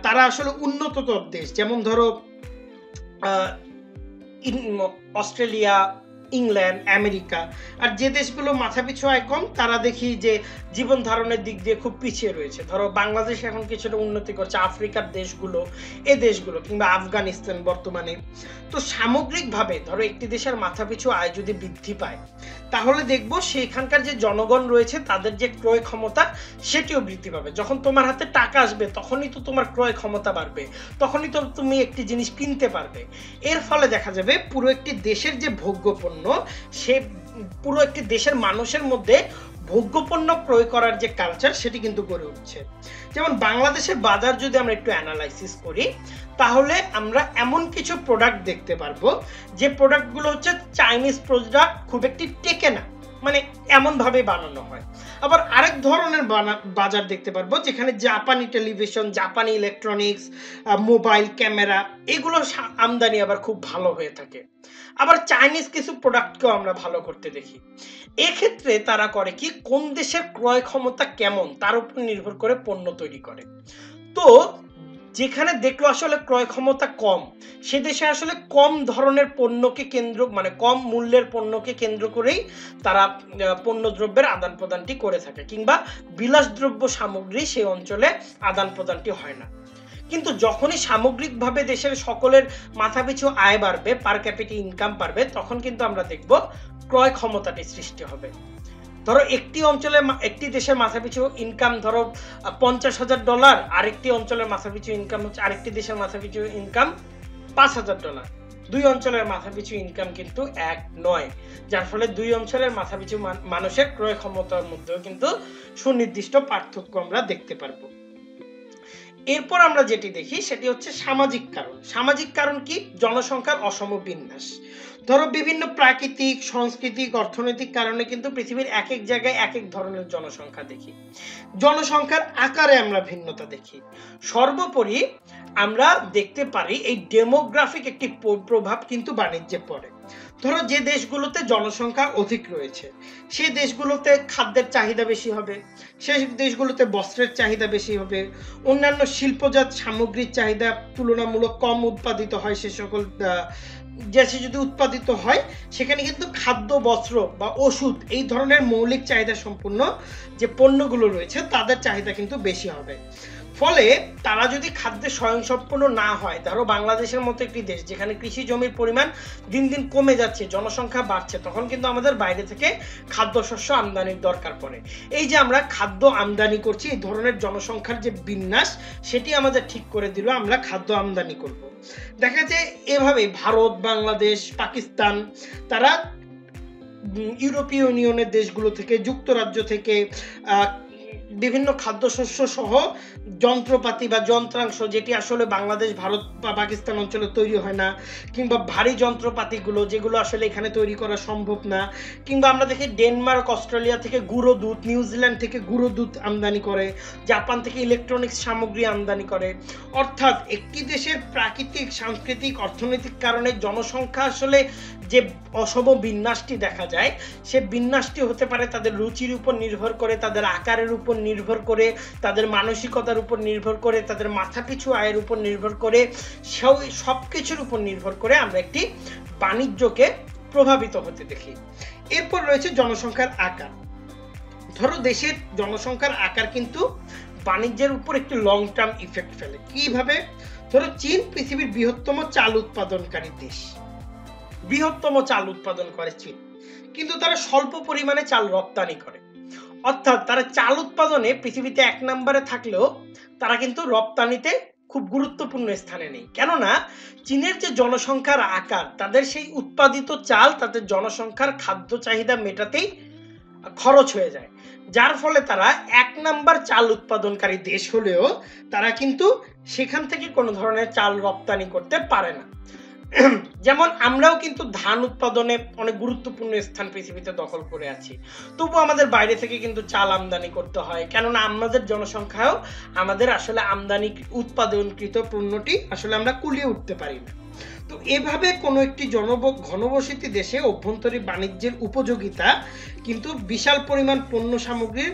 Speaker 1: তারা আসলে উন্নততর দেশ, যেমন ধরো অস্ট্রেলিয়া, ইংল্যান্ড, আমেরিকা। আর যে দেশগুলো মাথাপিছু আয় কম তারা দেখি যে জীবন ধারণের দিক দিয়ে খুব পিছিয়ে রয়েছে। ধরো বাংলাদেশ এখন কিছুটা উন্নতি করছে, আফ্রিকার দেশগুলো, এই দেশগুলো কিংবা আফগানিস্তান বর্তমানে। তো সামগ্রিকভাবে ধরো একটি দেশের মাথাপিছু আয় যদি বৃদ্ধি পায় তাহলে দেখবো সেখানকার যে জনগণ রয়েছে তাদের যে ক্রয় ক্ষমতা সেটিও বৃদ্ধি পাবে। যখন তোমার হাতে টাকা আসবে তখনই তো তোমার ক্রয় ক্ষমতা বাড়বে, তখনই তো তুমি একটি জিনিস কিনতে পারবে। এর ফলে দেখা যাবে পুরো একটি দেশের যে ভোগ্যপণ্য, সে পুরো একটি দেশের মানুষের মধ্যে ভোগ্যপণ্য ক্রয় করার যে কালচার সেটি কিন্তু গড়ে উঠছে। যেমন বাংলাদেশের বাজার যদি আমরা একটু অ্যানালাইসিস করি তাহলে আমরা এমন কিছু প্রোডাক্ট দেখতে পারবো যে প্রোডাক্টগুলো হচ্ছে চাইনিজ প্রোডাক্ট, খুব একটি টেকে না, মানে এমন ভাবে বানানো হয়। আবার আরেক ধরনের বাজার দেখতে পারবো যেখানে জাপানি টেলিভিশন, জাপানি ইলেকট্রনিক্স, মোবাইল, ক্যামেরা, এগুলো আমদানি আবার খুব ভালো হয়ে থাকে। আবার চাইনিজ কিছু প্রোডাক্টকেও আমরা ভালো করতে দেখি। এক্ষেত্রে তারা করে কি, কোন দেশের ক্রয় ক্ষমতা কেমন তার উপর নির্ভর করে পণ্য তৈরি করে। তো যেখানে দেখলো আসলে ক্রয় ক্ষমতা কম, সে দেশে আসলে কম ধরনের পণ্যকে কেন্দ্র, মানে কম মূল্যের পণ্যকে কেন্দ্র করেই তারা পণ্য দ্রব্যের আদান প্রদানটি করে থাকে, কিংবা বিলাসদ্রব্য সামগ্রী সেই অঞ্চলে আদান প্রদানটি হয় না। কিন্তু যখনই সামগ্রিকভাবে দেশের সকলের মাথাপিছু আয় বাড়বে, পার ক্যাপিটা ইনকাম বাড়বে, তখন কিন্তু আমরা দেখব ক্রয় ক্ষমতাটি সৃষ্টি হবে। ধরো একটি অঞ্চলে, একটি দেশের মাথাপিছু ইনকাম ধরো $50,000, আরেকটি অঞ্চলের মাথাপিছু ইনকাম হচ্ছে, আরেকটি দেশের মাথাপিছু ইনকাম $5,000। দুই অঞ্চলের মাথাপিছু ইনকাম কিন্তু এক নয়, যার ফলে দুই অঞ্চলের মাথাপিছু মানুষের ক্রয় ক্ষমতার মধ্যেও কিন্তু সুনির্দিষ্ট পার্থক্য আমরা দেখতে পারবো। এরপর আমরা যেটি দেখি সেটি হচ্ছে সামাজিক কারণ। সামাজিক কারণ কি? জনসংখ্যার অসম বিন্যাস। ধরো বিভিন্ন প্রাকৃতিক, সাংস্কৃতিক, অর্থনৈতিক কারণে কিন্তু পৃথিবীর এক এক জায়গায় এক এক ধরনের জনসংখ্যা দেখি। জনসংখ্যার আকারে আমরা ভিন্নতা দেখি। সর্বোপরি আমরা দেখতে পারি এই ডেমোগ্রাফিক একটি প্রভাব কিন্তু বাণিজ্যে পড়ে। ধরো যে দেশগুলোতে জনসংখ্যা অধিক রয়েছে সেই দেশগুলোতে খাদ্যের চাহিদা বেশি হবে, সেই দেশগুলোতে বস্ত্রের চাহিদা বেশি হবে, অন্যান্য শিল্পজাত সামগ্রীর চাহিদা তুলনামূলক কম উৎপাদিত হয়। সে সকল দেশে যদি উৎপাদিত হয় সেখানে কিন্তু খাদ্য, বস্ত্র বা ওষুধ, এই ধরনের মৌলিক চাহিদা সম্পন্ন যে পণ্যগুলো রয়েছে তাদের চাহিদা কিন্তু বেশি হবে। ফলে তারা যদি খাদ্যে স্বয়ংসম্পূর্ণ না হয়, ধরো বাংলাদেশের মতো একটি দেশ যেখানে কৃষি জমির পরিমাণ দিন দিন কমে যাচ্ছে, জনসংখ্যা বাড়ছে, তখন কিন্তু আমাদের বাইরে থেকে খাদ্যশস্য আমদানির দরকার পড়ে। এই যে আমরা খাদ্য আমদানি করছি, এই ধরনের জনসংখ্যার যে বিন্যাস সেটি আমাদের ঠিক করে দিল আমরা খাদ্য আমদানি করব। দেখা যায় এভাবে ভারত, বাংলাদেশ, পাকিস্তান তারা ইউরোপীয় ইউনিয়নের দেশগুলো থেকে, যুক্তরাজ্য থেকে বিভিন্ন খাদ্যশস্য সহ যন্ত্রপাতি বা যন্ত্রাংশ, যেটি আসলে বাংলাদেশ, ভারত বা পাকিস্তান অঞ্চলে তৈরি হয় না, কিংবা ভারী যন্ত্রপাতিগুলো যেগুলো আসলে এখানে তৈরি করা সম্ভব না, কিংবা আমরা দেখি ডেনমার্ক, অস্ট্রেলিয়া থেকে গুঁড়ো দুধ, নিউজিল্যান্ড থেকে গুঁড়ো দুধ আমদানি করে, জাপান থেকে ইলেকট্রনিক্স সামগ্রী আমদানি করে। অর্থাৎ একটি দেশের প্রাকৃতিক, সাংস্কৃতিক, অর্থনৈতিক কারণে জনসংখ্যা আসলে যে অসম বিন্যাসটি দেখা যায়, সে বিন্যাসটি হতে পারে তাদের রুচির উপর নির্ভর করে, তাদের আকারের উপর নির্ভর করে, তাদের মানসিকতার উপর নির্ভর করে, তাদের মাথাপিছু আয়ের উপর নির্ভর করে, সব কিছুর উপর নির্ভর করে আমরা একটি বাণিজ্যকে প্রভাবিত হতে দেখি। এরপর রয়েছে জনসংখ্যার আকার। ধরো দেশের জনসংখ্যার আকার কিন্তু বাণিজ্যের উপর একটি লং টার্ম ইফেক্ট ফেলে। কিভাবে? ধরো চীন পৃথিবীর বৃহত্তম চাল উৎপাদনকারী দেশ, বৃহত্তম চাল উৎপাদন করে চীন, কিন্তু তারা স্বল্প পরিমাণে চাল রপ্তানি করে। অর্থাৎ তারা চাল উৎপাদনে পৃথিবীতে 1 নম্বরে থাকলেও তারা কিন্তু রপ্তানিতে খুব গুরুত্বপূর্ণ স্থানে নেই। কেননা চীনের যে জনসংখ্যার আকার, তাদের সেই উৎপাদিত চাল তাদের জনসংখ্যার খাদ্য চাহিদা মেটাতেই খরচ হয়ে যায়, যার ফলে তারা 1 নম্বর চাল উৎপাদনকারী দেশ হলেও তারা কিন্তু সেখান থেকে কোনো ধরনের চাল রপ্তানি করতে পারে না। যেমন আমরাও কিন্তু ধান উৎপাদনে অনেক গুরুত্বপূর্ণ স্থান পৃথিবীতে দখল করে আছি, তবু আমাদের বাইরে থেকে কিন্তু চাল আমদানি করতে হয়, কেননা আমাদের জনসংখ্যাও আমাদের আসলে আমদানি উৎপাদনকৃত পণ্যটি আসলে আমরা কুলিয়ে উঠতে পারি না। তো এভাবে কোনো একটি ঘনবসতি দেশে অভ্যন্তরীণ বাণিজ্যের উপযোগিতা কিন্তু বিশাল পরিমাণ পণ্য সামগ্রীর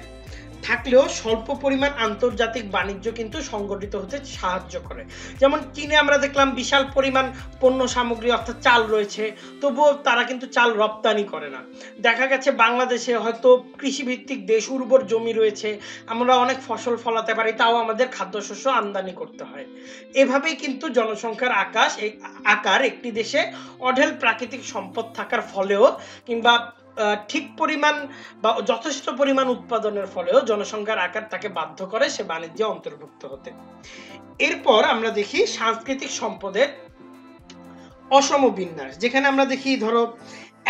Speaker 1: থাকলেও স্বল্প পরিমাণ আন্তর্জাতিক বাণিজ্য কিন্তু সংগঠিত হতে সাহায্য করে। যেমন চীনে আমরা দেখলাম বিশাল পরিমাণ পণ্য সামগ্রী অর্থাৎ চাল রয়েছে, তবুও তারা কিন্তু চাল রপ্তানি করে না। দেখা গেছে বাংলাদেশে হয়তো কৃষিভিত্তিক দেশ, উর্বর জমি রয়েছে, আমরা অনেক ফসল ফলাতে পারি, তাও আমাদের খাদ্যশস্য আমদানি করতে হয়। এভাবেই কিন্তু জনসংখ্যার আকার একটি দেশে অঢেল প্রাকৃতিক সম্পদ থাকার ফলেও কিংবা ঠিক পরিমাণ বা যথেষ্ট পরিমাণ উৎপাদনের ফলেও জনসংখ্যার আকার তাকে বাধ্য করে সে বাণিজ্যে অন্তর্ভুক্ত হতে। এরপর আমরা দেখি সাংস্কৃতিক সম্পদের অসম বিন্যাস, যেখানে আমরা দেখি ধরো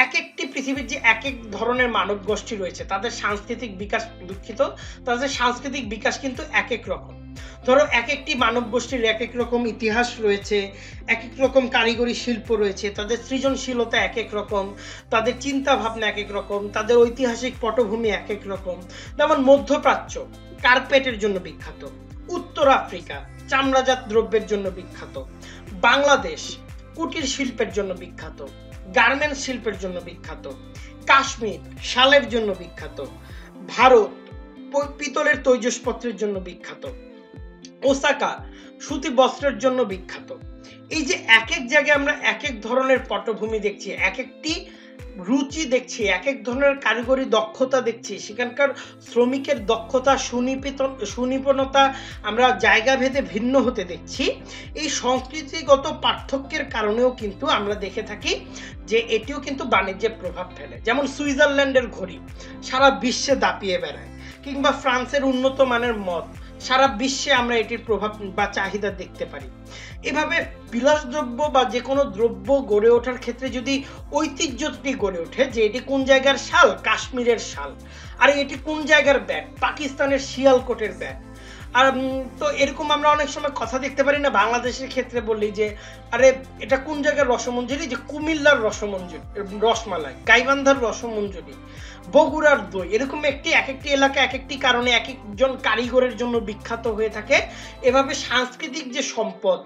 Speaker 1: এক একটি পৃথিবীর যে এক এক ধরনের মানব গোষ্ঠী রয়েছে তাদের সাংস্কৃতিক বিকাশ কিন্তু এক এক রকম। ধরো এক একটি মানব গোষ্ঠীর এক এক রকম ইতিহাস রয়েছে, এক এক রকম কারিগরি শিল্প রয়েছে, তাদের সৃজনশীলতা এক এক রকম, তাদের চিন্তা ভাবনা এক এক রকম, তাদের ঐতিহাসিক পটভূমি এক এক রকম। যেমন মধ্যপ্রাচ্য কার্পেটের জন্য বিখ্যাত, উত্তর আফ্রিকা চামড়াজাত দ্রব্যের জন্য বিখ্যাত, বাংলাদেশ কুটির শিল্পের জন্য বিখ্যাত, গার্মেন্টস শিল্পের জন্য বিখ্যাত, কাশ্মীর শালের জন্য বিখ্যাত, ভারত পিতলের তৈজসপত্রের জন্য বিখ্যাত, ওসাকা সুতি বস্ত্রের জন্য বিখ্যাত। এই যে এক এক জায়গায় আমরা এক এক ধরনের পটভূমি দেখছি, এক একটি রুচি দেখছি, এক এক ধরনের কারিগরি দক্ষতা দেখছি, সেখানকার শ্রমিকের দক্ষতা সুনিপুণতা আমরা জায়গা ভেদে ভিন্ন হতে দেখছি। এই সংস্কৃতিগত পার্থক্যের কারণেও কিন্তু আমরা দেখে থাকি যে এটিও কিন্তু বাণিজ্যে প্রভাব ফেলে। যেমন সুইজারল্যান্ডের ঘড়ি সারা বিশ্বে দাপিয়ে বেড়ায়, কিংবা ফ্রান্সের উন্নত মানের মদ সারা বিশ্বে আমরা এটির প্রভাব বা চাহিদা দেখতে পারি। এভাবে বিলাসদ্রব্য বা যে কোনো দ্রব্য গড়ে ওঠার ক্ষেত্রে যদি ঐতিহ্যটি গড়ে ওঠে যে এটি কোন জায়গার শাল, কাশ্মীরের শাল, আর এটি কোন জায়গার ব্যাগ, পাকিস্তানের শিয়ালকোটের ব্যাগ। আর তো এরকম আমরা অনেক সময় কথা দেখতে পারি না বাংলাদেশের ক্ষেত্রে বললি যে আরে এটা কোন জায়গার রসমঞ্জুরি, যে কুমিল্লার রসমালাই, গাইবান্ধার রসমঞ্জুরি, বগুড়ার দই। এরকম এক একটি এলাকা এক একটি কারণে এক একজন কারিগরের জন্য বিখ্যাত হয়ে থাকে। এভাবে সাংস্কৃতিক যে সম্পদ,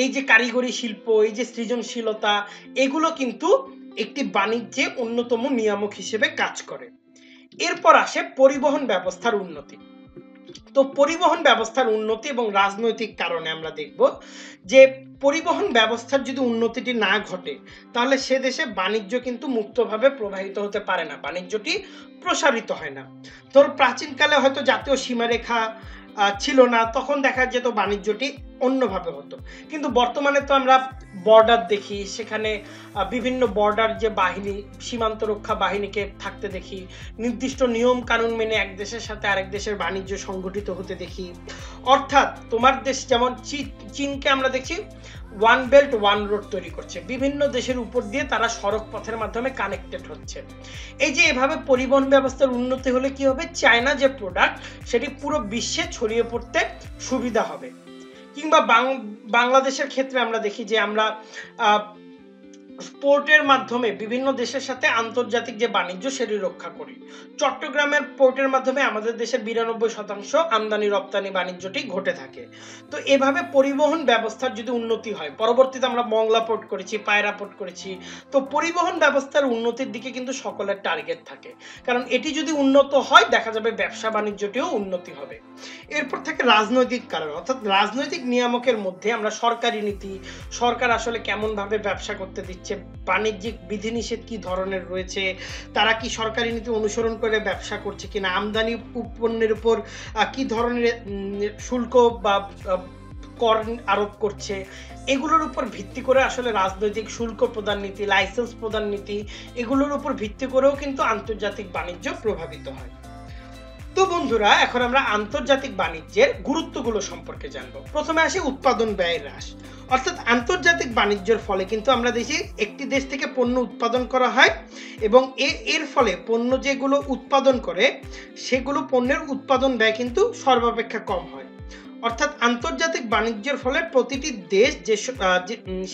Speaker 1: এই যে কারিগরি শিল্প, এই যে সৃজনশীলতা, এগুলো কিন্তু একটি বাণিজ্যে অন্যতম নিয়ামক হিসেবে কাজ করে। এরপর আসে পরিবহন ব্যবস্থার উন্নতি। তো পরিবহন ব্যবস্থার উন্নতি এবং রাজনৈতিক কারণে আমরা দেখব যে পরিবহন ব্যবস্থার যদি উন্নতিটি না ঘটে তাহলে সে দেশে বাণিজ্য কিন্তু মুক্তভাবে প্রবাহিত হতে পারে না, বাণিজ্যটি প্রসারিত হয় না। ধর প্রাচীনকালে হয়তো জাতীয় সীমারেখা ছিল না, তখন দেখা যেত বাণিজ্যটি অন্যভাবে হতো। কিন্তু বর্তমানে তো আমরা বর্ডার দেখি, সেখানে বিভিন্ন বর্ডার যে বাহিনী, সীমান্ত রক্ষা বাহিনীকে থাকতে দেখি, নির্দিষ্ট নিয়ম কানুন মেনে এক দেশের সাথে আরেক দেশের বাণিজ্য সংগঠিত হতে দেখি। অর্থাৎ তোমার দেশ যেমন চীনকে আমরা দেখছি ওয়ান বেল্ট ওয়ান রোড তৈরি করছে, বিভিন্ন দেশের উপর দিয়ে তারা সড়ক পথের মাধ্যমে কানেক্টেড হচ্ছে। এই যে এভাবে পরিবহন ব্যবস্থার উন্নতি হলে কি হবে, চায়না যে প্রোডাক্ট সেটি পুরো বিশ্বে ছড়িয়ে পড়তে সুবিধা হবে। কিংবা বাংলাদেশের ক্ষেত্রে আমরা দেখি যে আমরা পোর্টের মাধ্যমে বিভিন্ন দেশের সাথে আন্তর্জাতিক যে বাণিজ্য সেটি রক্ষা করি। চট্টগ্রামের পোর্টের মাধ্যমে আমাদের দেশের 92% আমদানি রপ্তানি বাণিজ্যটি ঘটে থাকে। তো এভাবে পরিবহন ব্যবস্থার যদি উন্নতি হয়, পরবর্তীতে আমরা মংলা পোর্ট করেছি, পায়রা পোর্ট করেছি, তো পরিবহন ব্যবস্থার উন্নতির দিকে কিন্তু সকলের টার্গেট থাকে, কারণ এটি যদি উন্নত হয় দেখা যাবে ব্যবসা বাণিজ্যটিও উন্নতি হবে। এরপর থেকে রাজনৈতিক কারণ, অর্থাৎ রাজনৈতিক নিয়ামকের মধ্যে আমরা সরকারি নীতি, সরকার আসলে কেমন ভাবে ব্যবসা করতে দিচ্ছে, বাণিজ্যিক বিধিনিষেধ কি ধরনের রয়েছে, তারা কি সরকারি নীতি অনুসরণ করে ব্যবসা করছে কিনা, আমদানি পণ্যের উপর কি ধরনের শুল্ক বা কর আরোপ করছে, এগুলোর উপর ভিত্তি করে আসলে রাজনৈতিক শুল্ক প্রদান নীতি, লাইসেন্স প্রদান নীতি, এগুলোর উপর ভিত্তি করেও কিন্তু আন্তর্জাতিক বাণিজ্য প্রভাবিত হয়। তো বন্ধুরা, এখন আমরা আন্তর্জাতিক বাণিজ্যের গুরুত্বগুলো সম্পর্কে জানবো। প্রথমে আসে উৎপাদন ব্যয় হ্রাস। অর্থাৎ আন্তর্জাতিক বাণিজ্যের ফলে কিন্তু আমরা দেখি একটি দেশ থেকে পণ্য উৎপাদন করা হয় এবং এর ফলে পণ্য যেগুলো উৎপাদন করে সেগুলো পণ্যের উৎপাদন ব্যয় কিন্তু সর্বাপেক্ষা কম হয়। অর্থাৎ আন্তর্জাতিক বাণিজ্যের ফলে প্রতিটি দেশ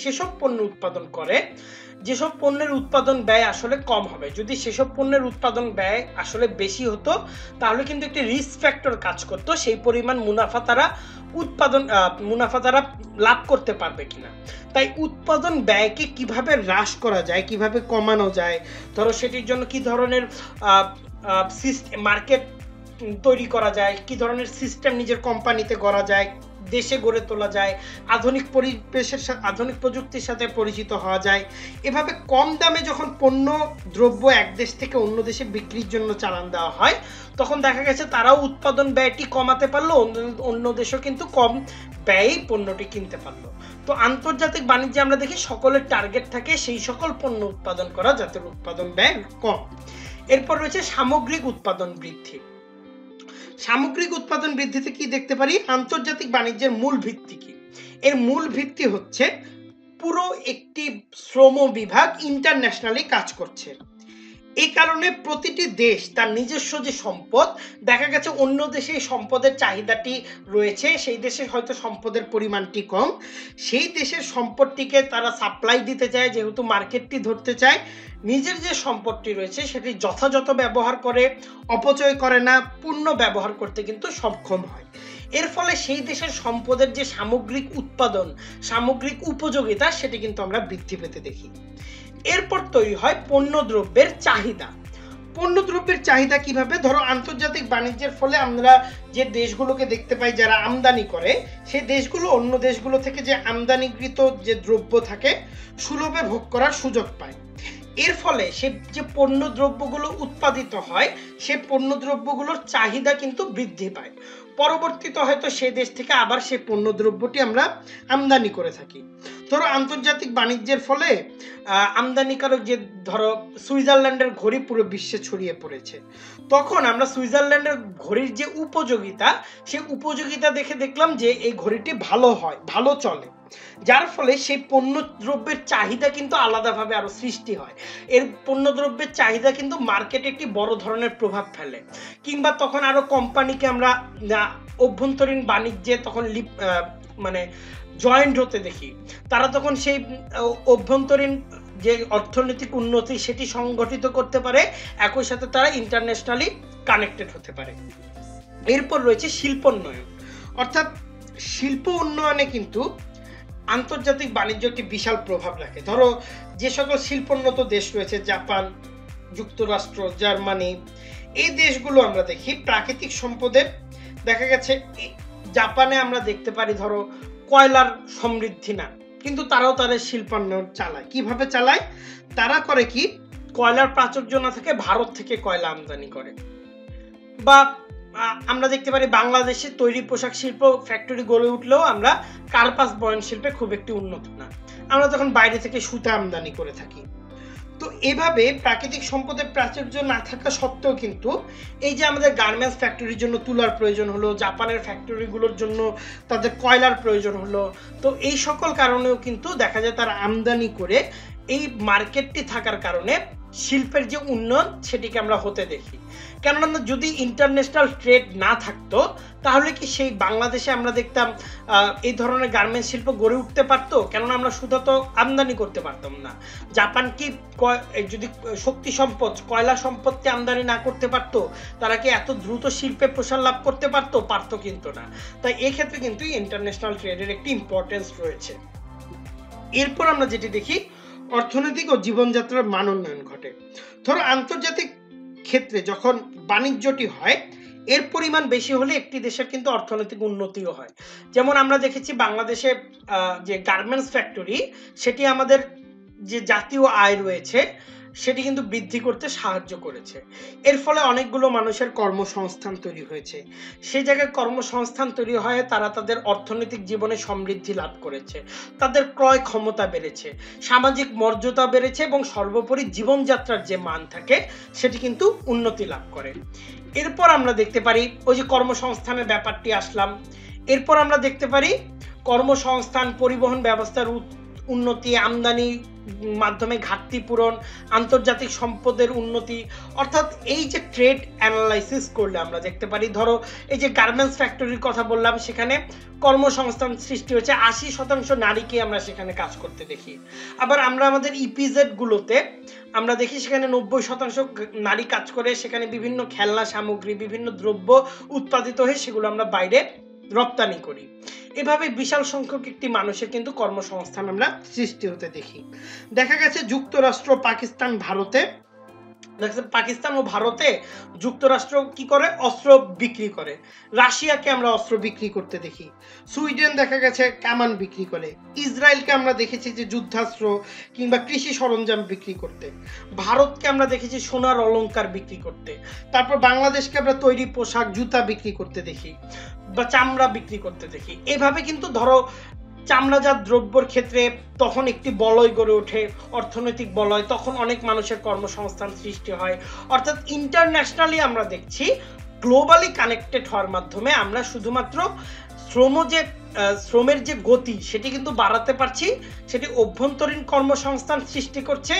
Speaker 1: যেসব পণ্য উৎপাদন করে, যেসব পণ্যের উৎপাদন ব্যয় আসলে কম হবে, যদি সেসব পণ্যের উৎপাদন ব্যয় আসলে বেশি হতো তাহলে কিন্তু একটি রিস্ক ফ্যাক্টর কাজ করতো, সেই পরিমাণ মুনাফা তারা লাভ করতে পারবে কিনা। তাই উৎপাদন ব্যয়কে কিভাবে হ্রাস করা যায়, কিভাবে কমানো যায়, ধরো সেটির জন্য কি ধরনের মার্কেট তৈরি করা যায়, কি ধরনের সিস্টেম নিজের কোম্পানিতে গড়া যায়, দেশে গড়ে তোলা যায়, আধুনিক পরিবেশের সাথে আধুনিক প্রযুক্তির সাথে পরিচিত হওয়া যায়। এভাবে কম দামে যখন পণ্য দ্রব্য এক দেশ থেকে অন্য দেশে বিক্রির জন্য চালান দেওয়া হয়, তখন দেখা গেছে তারাও উৎপাদন ব্যয়টি কমাতে পারলো, অন্য দেশও কিন্তু কম ব্যয়েই পণ্যটি কিনতে পারলো। তো আন্তর্জাতিক বাণিজ্যে আমরা দেখি সকলের টার্গেট থাকে সেই সকল পণ্য উৎপাদন করা যাতে উৎপাদন ব্যয় কম। এরপর রয়েছে সামগ্রিক উৎপাদন বৃদ্ধি। সামগ্রিক উৎপাদন বৃদ্ধিতে কি দেখতে পারি? আন্তর্জাতিক বাণিজ্যের মূল ভিত্তি কি? এর মূল ভিত্তি হচ্ছে পুরো একটি শ্রম বিভাগ ইন্টারন্যাশনালি কাজ করছে। এই কারণে প্রতিটি দেশ তার নিজস্ব যে সম্পদ, দেখা গেছে অন্য দেশে সম্পদের চাহিদাটি রয়েছে, সেই দেশে হয়তো সম্পদের পরিমাণটি কম, সেই দেশের সম্পদটিকে তারা সাপ্লাই দিতে চায়, যেহেতু মার্কেটটি ধরতে চায়, নিজের যে সম্পদটি রয়েছে সেটি যথাযথ ব্যবহার করে, অপচয় করে না, পূর্ণ ব্যবহার করতে কিন্তু সক্ষম হয়। এর ফলে সেই দেশের সম্পদের যে সামগ্রিক উৎপাদন, সামগ্রিক উপযোগিতা, সেটি কিন্তু আমরা বৃদ্ধি পেতে দেখি। এরপর তৈরি হয় পণ্যদ্রব্যের চাহিদা। পণ্যদ্রব্যের চাহিদা কিভাবে? ধরো আন্তর্জাতিক বাণিজ্যের ফলে আমরা যে দেশগুলোকে দেখতে পাই যারা আমদানি করে, সেই দেশগুলো অন্য দেশগুলো থেকে যে আমদানিকৃত যে দ্রব্য থাকে সুলভে ভোগ করার সুযোগ পায়। এর ফলে সে যে পণ্যদ্রব্যগুলো উৎপাদিত হয়, সে পণ্যদ্রব্যগুলোর চাহিদা কিন্তু বৃদ্ধি পায়। পরবর্তীতে হয়তো সে দেশ থেকে আবার সেই পণ্যদ্রব্যটি আমরা আমদানি করে থাকি। ধরো আন্তর্জাতিক বাণিজ্যের ফলে আমদানিকারক যে ধরো সুইজারল্যান্ডের ঘড়ি পুরো বিশ্বে ছড়িয়ে পড়েছে, তখন আমরা সুইজারল্যান্ডের ঘড়ির যে উপযোগিতা, সেই উপযোগিতা দেখে দেখলাম যে এই ঘড়িটি ভালো হয়, ভালো চলে, যার ফলে সেই পণ্যদ্রব্যের চাহিদা কিন্তু আলাদাভাবে আরো সৃষ্টি হয়। এর পণ্যদ্রব্যের চাহিদা কিন্তু মার্কেটে একটি বড় ধরনের প্রভাব ফেলে। কিংবা তখন আরো কোম্পানিকে আমরা অভ্যন্তরীণ বাণিজ্যে তখন মানে জয়েন্ট হতে দেখি। তারা তখন সেই অভ্যন্তরীণ যে অর্থনৈতিক উন্নতি সেটি সংগঠিত করতে পারে, একই সাথে তারা ইন্টারন্যাশনালি কানেক্টেড হতে পারে। এরপর রয়েছে শিল্পোন্নয়ন, অর্থাৎ শিল্প উন্নয়নে কিন্তু আন্তর্জাতিক বাণিজ্য একটি বিশাল প্রভাব রাখে। ধরো যে সকল শিল্পোন্নত দেশ রয়েছে, জাপান, যুক্তরাষ্ট্র, জার্মানি, এই দেশগুলো আমরা দেখি প্রাকৃতিক সম্পদের, দেখা গেছে জাপানে আমরা দেখতে পারি ধরো কয়লার সমৃদ্ধি না, কিন্তু তারাও তাদের শিল্পোন্নয়ন চালায়। কিভাবে চালায়? তারা করে কি, কয়লার প্রাচুর্য না থেকে ভারত থেকে কয়লা আমদানি করে। বা আমরা দেখতে পারি বাংলাদেশে তৈরি পোশাক শিল্প ফ্যাক্টরি গড়ে উঠলেও আমরা কার্পাস বয়ন শিল্পে খুব একটি উন্নত না, আমরা তখন বাইরে থেকে সুতা আমদানি করে থাকি। তো এভাবে প্রাকৃতিক সম্পদের প্রাচুর্য না থাকা সত্ত্বেও কিন্তু এই যে আমাদের গার্মেন্টস ফ্যাক্টরির জন্য তুলার প্রয়োজন হলো, জাপানের ফ্যাক্টরিগুলোর জন্য তাদের কয়লার প্রয়োজন হলো, তো এই সকল কারণেও কিন্তু দেখা যায় তারা আমদানি করে, এই মার্কেটটি থাকার কারণে শিল্পের যে উন্নয়ন সেটিকে আমরা হতে দেখি। কেননা যদি ইন্টারন্যাশনাল ট্রেড না থাকতো, তাহলে কি সেই বাংলাদেশে আমরা দেখতাম এই ধরনের গার্মেন্টস শিল্প গড়ে উঠতে পারতো? কেননা আমরা শুধু তো আমদানি করতে পারতাম না। জাপান কি যদি শক্তি সম্পদ, কয়লা সম্পদকে আমদানি না করতে পারতো, তারা কি এত দ্রুত শিল্পে প্রসার লাভ করতে পারতো? পারতো কিন্তু না। তাই এক্ষেত্রে কিন্তু ইন্টারন্যাশনাল ট্রেডের একটি ইম্পর্টেন্স রয়েছে। এরপর আমরা যেটি দেখি, অর্থনৈতিক ও জীবনযাত্রার মান উন্নয়ন ঘটে। ধরো আন্তর্জাতিক ক্ষেত্রে যখন বাণিজ্যটি হয়, এর পরিমাণ বেশি হলে একটি দেশের কিন্তু অর্থনৈতিক উন্নতিও হয়। যেমন আমরা দেখেছি বাংলাদেশে যে গার্মেন্টস ফ্যাক্টরি, সেটি আমাদের যে জাতীয় আয় রয়েছে সেটি কিন্তু বৃদ্ধি করতে সাহায্য করেছে। এর ফলে অনেকগুলো মানুষের কর্মসংস্থান তৈরি হয়েছে। সেই জায়গায় কর্মসংস্থান তৈরি হয়, তারা তাদের অর্থনৈতিক জীবনে সমৃদ্ধি লাভ করেছে, তাদের ক্রয় ক্ষমতা বেড়েছে, সামাজিক মর্যাদা বেড়েছে এবং সর্বোপরি জীবনযাত্রার যে মান থাকে সেটি কিন্তু উন্নতি লাভ করে। এরপর আমরা দেখতে পারি ওই যে কর্মসংস্থানের ব্যাপারটি আসলাম, এরপর আমরা দেখতে পারি কর্মসংস্থান, পরিবহন ব্যবস্থার উন্নতি, আমদানি মাধ্যমে ঘাটতি পূরণ, আন্তর্জাতিক সম্পদের উন্নতি। অর্থাৎ এই যে ট্রেড অ্যানালাইসিস করলে আমরা দেখতে পারি, ধরো এই যে গার্মেন্টস ফ্যাক্টরির কথা বললাম, সেখানে কর্মসংস্থান সৃষ্টি হয়েছে, 80% নারীকে আমরা সেখানে কাজ করতে দেখি। আবার আমরা আমাদের ইপিজেড গুলোতে আমরা দেখি সেখানে 90% নারী কাজ করে, সেখানে বিভিন্ন খেলনা সামগ্রী, বিভিন্ন দ্রব্য উৎপাদিত হয়ে সেগুলো আমরা বাইরে রপ্তানি করি। এভাবে বিশাল সংখ্যক একটি মানুষের কিন্তু কর্মসংস্থান আমরা সৃষ্টি হতে দেখি। দেখা গেছে যুক্তরাষ্ট্র, পাকিস্তান, ভারতে দেখছেন পাকিস্তান ও ভারতে যুক্তরাষ্ট্র কি করে, অস্ত্র বিক্রি করে। রাশিয়াকে আমরা অস্ত্র বিক্রি করতে দেখি। সুইডেন দেখা গেছে কামান বিক্রি করে। ইসরায়েলকে আমরা দেখেছি যে যুদ্ধাস্ত্র কিংবা কৃষি সরঞ্জাম বিক্রি করতে। ভারতকে আমরা দেখেছি সোনার অলংকার বিক্রি করতে। তারপর বাংলাদেশকে আমরা তৈরি পোশাক জুতা বিক্রি করতে দেখি বা চামড়া বিক্রি করতে দেখি। এভাবে কিন্তু ধরো চামড়াজাত দ্রব্যর ক্ষেত্রে তখন একটি বলয় গড়ে ওঠে, অর্থনৈতিক বলয়, তখন অনেক মানুষের কর্মসংস্থান সৃষ্টি হয়। অর্থাৎ ইন্টারন্যাশনালি আমরা দেখছি গ্লোবালি কানেক্টেড হওয়ার মাধ্যমে আমরা শুধুমাত্র শ্রমের যে গতি সেটি কিন্তু বাড়াতে পারছি, সেটি অভ্যন্তরীণ কর্মসংস্থান সৃষ্টি করছে,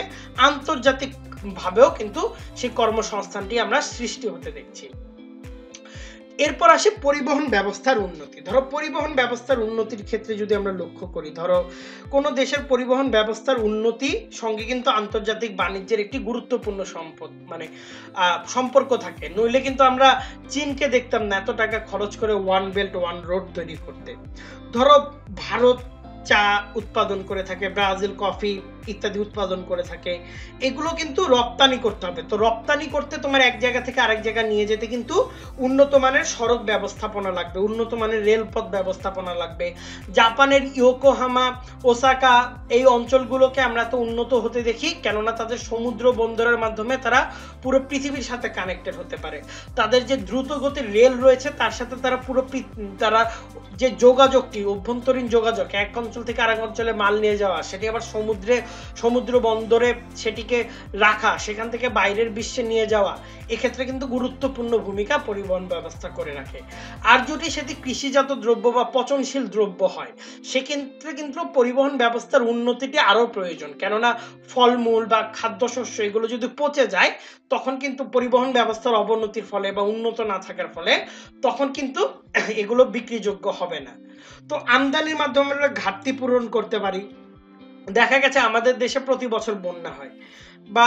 Speaker 1: আন্তর্জাতিক ভাবেও কিন্তু সেই কর্মসংস্থানটি আমরা সৃষ্টি হতে দেখছি। এরপর আসে পরিবহন ব্যবস্থার উন্নতি। ধরো পরিবহন ব্যবস্থার উন্নতির ক্ষেত্রে যদি আমরা লক্ষ্য করি, ধরো কোনো দেশের পরিবহন ব্যবস্থার উন্নতি সঙ্গে কিন্তু আন্তর্জাতিক বাণিজ্যের একটি গুরুত্বপূর্ণ সম্পর্ক থাকে। নইলে কিন্তু আমরা চীনকে দেখতাম না এত টাকা খরচ করে ওয়ান বেল্ট ওয়ান রোড তৈরি করতে। ধরো ভারত চা উৎপাদন করে থাকে, ব্রাজিল কফি ইত্যাদি উৎপাদন করে থাকে, এগুলো কিন্তু রপ্তানি করতে হবে। তো রপ্তানি করতে তোমার এক জায়গা থেকে আরেক জায়গা নিয়ে যেতে কিন্তু উন্নত মানের সড়ক ব্যবস্থাপনা লাগবে, উন্নত মানের রেলপথ ব্যবস্থাপনা লাগবে। জাপানের ইয়োকোহামা, ওসাকা এই অঞ্চলগুলোকে আমরা তো উন্নত হতে দেখি, কেননা তাদের সমুদ্র বন্দরের মাধ্যমে তারা পুরো পৃথিবীর সাথে কানেক্টেড হতে পারে। তাদের যে দ্রুত গতির রেল রয়েছে তার সাথে তারা যে যোগাযোগটি, অভ্যন্তরীণ যোগাযোগ, এক অঞ্চল থেকে আরেক অঞ্চলে মাল নিয়ে যাওয়া, সেটি আবার সমুদ্র বন্দরে সেটিকে রাখা, সেখান থেকে বাইরের বিশ্বে নিয়ে যাওয়া, এক্ষেত্রে কিন্তু গুরুত্বপূর্ণ ভূমিকা পরিবহন ব্যবস্থা করে রাখে। আর যদি সেটি কৃষিজাত দ্রব্য বা পচনশীল দ্রব্য হয়, সেক্ষেত্রে কিন্তু পরিবহন ব্যবস্থার উন্নতিটি আরো প্রয়োজন, কেননা ফলমূল বা খাদ্যশস্য এগুলো যদি পচে যায় তখন কিন্তু পরিবহন ব্যবস্থার অবনতির ফলে বা উন্নত না থাকার ফলে তখন কিন্তু এগুলো বিক্রিযোগ্য হবে না। তো আমদানির মাধ্যমে আমরা ঘাটতি পূরণ করতে পারি। দেখা গেছে আমাদের দেশে প্রতি বছর বন্যা হয় বা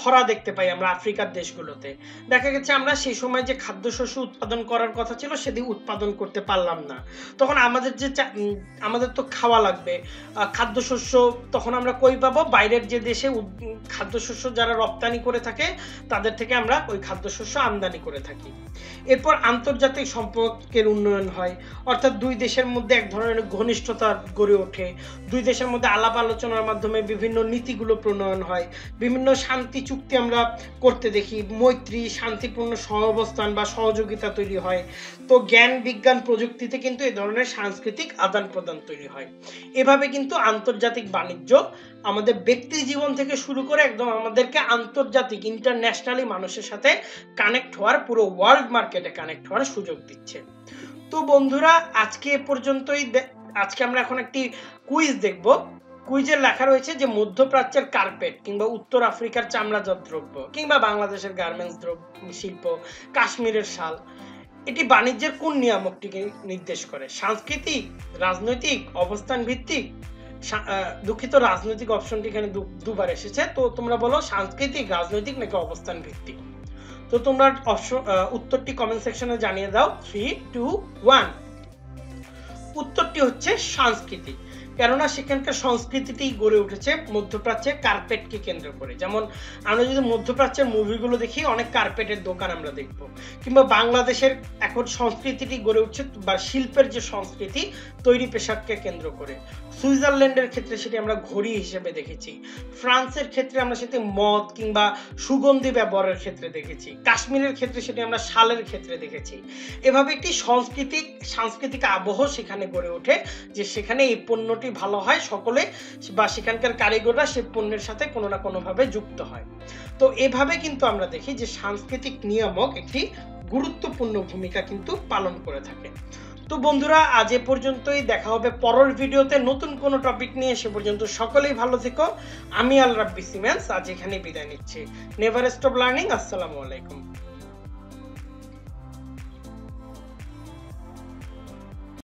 Speaker 1: খরা দেখতে পাই আমরা আফ্রিকার দেশগুলোতে। দেখা গেছে আমরা সেই সময় যে খাদ্যশস্য উৎপাদন করার কথা ছিল সেটি উৎপাদন করতে পারলাম না। তখন আমাদের তো খাওয়া লাগবে খাদ্যশস্য, তখন আমরা কই পাবো? বাইরের যে দেশে খাদ্যশস্য যারা রপ্তানি করে থাকে তাদের থেকে আমরা ওই খাদ্যশস্য আমদানি করে থাকি। এরপর আন্তর্জাতিক সম্পর্কের উন্নয়ন হয়, অর্থাৎ দুই দেশের মধ্যে এক ধরনের ঘনিষ্ঠতা গড়ে ওঠে। দুই দেশের মধ্যে আলাপ আলোচনার মাধ্যমে বিভিন্ন নীতিগুলো প্রণয়ন হয়, বিভিন্ন শান্তি চুক্তি আমরা করতে দেখি, মৈত্রী, শান্তিপূর্ণ সহাবস্থান বা সহযোগিতা তৈরি হয়। তো জ্ঞান বিজ্ঞান প্রযুক্তিতে কিন্তু এই ধরনের সাংস্কৃতিক আদান প্রদান তৈরি হয়। এভাবে কিন্তু আন্তর্জাতিক বাণিজ্য আমাদের ব্যক্তি জীবন থেকে শুরু করে একদম আমাদেরকে আন্তর্জাতিক ইন্টারন্যাশনালি মানুষের সাথে কানেক্ট হওয়ার, পুরো ওয়ার্ল্ড মার্কেটে কানেক্ট হওয়ার সুযোগ দিচ্ছে। তো বন্ধুরা আজকে এ পর্যন্তই। আজকে আমরা এখন একটি কুইজ দেখব। কুইজের লেখা রয়েছে যে মধ্যপ্রাচ্যের কার্পেট কিংবা উত্তর আফ্রিকার চামড়াজাত দ্রব্য কিংবা বাংলাদেশের গার্মেন্টস শিল্প, কাশ্মীরের শাল, এটি বাণিজ্যের কোন নিয়ামকটিকে নির্দেশ করে? সাংস্কৃতিক, রাজনৈতিক, অবস্থান ভিত্তিক? দুঃখিত, রাজনৈতিক অপশনটি এখানে দুবার এসেছে। তো তোমরা বলো সাংস্কৃতিক, রাজনৈতিক নাকি অবস্থান ভিত্তিক? তো তোমরা উত্তরটি কমেন্ট সেকশনে জানিয়ে দাও। 3, 2, 1। উত্তরটি হচ্ছে সাংস্কৃতিক, কেননা সেখানকার সংস্কৃতিটি গড়ে উঠেছে মধ্যপ্রাচ্যের কার্পেটকে কেন্দ্র করে। যেমন আমরা যদি মধ্যপ্রাচ্যের মুভিগুলো দেখি অনেক কার্পেটের দোকান আমরা দেখবো, কিংবা বাংলাদেশের এখন সংস্কৃতিটি গড়ে উঠছে বা শিল্পের যে সংস্কৃতি তৈরি পোশাককে কেন্দ্র করে। সুইজারল্যান্ডের ক্ষেত্রে সেটি আমরা ঘড়ি হিসেবে দেখেছি, ফ্রান্সের ক্ষেত্রে আমরা সেটি মদ কিংবা সুগন্ধি ব্যবহারের ক্ষেত্রে দেখেছি, কাশ্মীরের ক্ষেত্রে সেটি আমরা শালের ক্ষেত্রে দেখেছি। এভাবে একটি সাংস্কৃতিক আবহ সেখানে গড়ে ওঠে, যে সেখানে এই পণ্যটি ভালো হয়, সকলে বা সেখানকার কারিগররা সে পণ্যের সাথে কোনো না কোনো ভাবে যুক্ত হয়। তো এভাবে কিন্তু আমরা দেখি যে সাংস্কৃতিক নিয়ামক একটি গুরুত্বপূর্ণ ভূমিকা কিন্তু পালন করে থাকে। তো বন্ধুরা আজ এ পর্যন্তই, দেখা হবে পরের ভিডিওতে নতুন কোনো টপিক নিয়ে। সে পর্যন্ত সকলেই ভালো থেকো। আমি আল রাব্বি সিমেন্স আজ এখানে বিদায় নিচ্ছি। Never stop learning. আসসালামু আলাইকুম।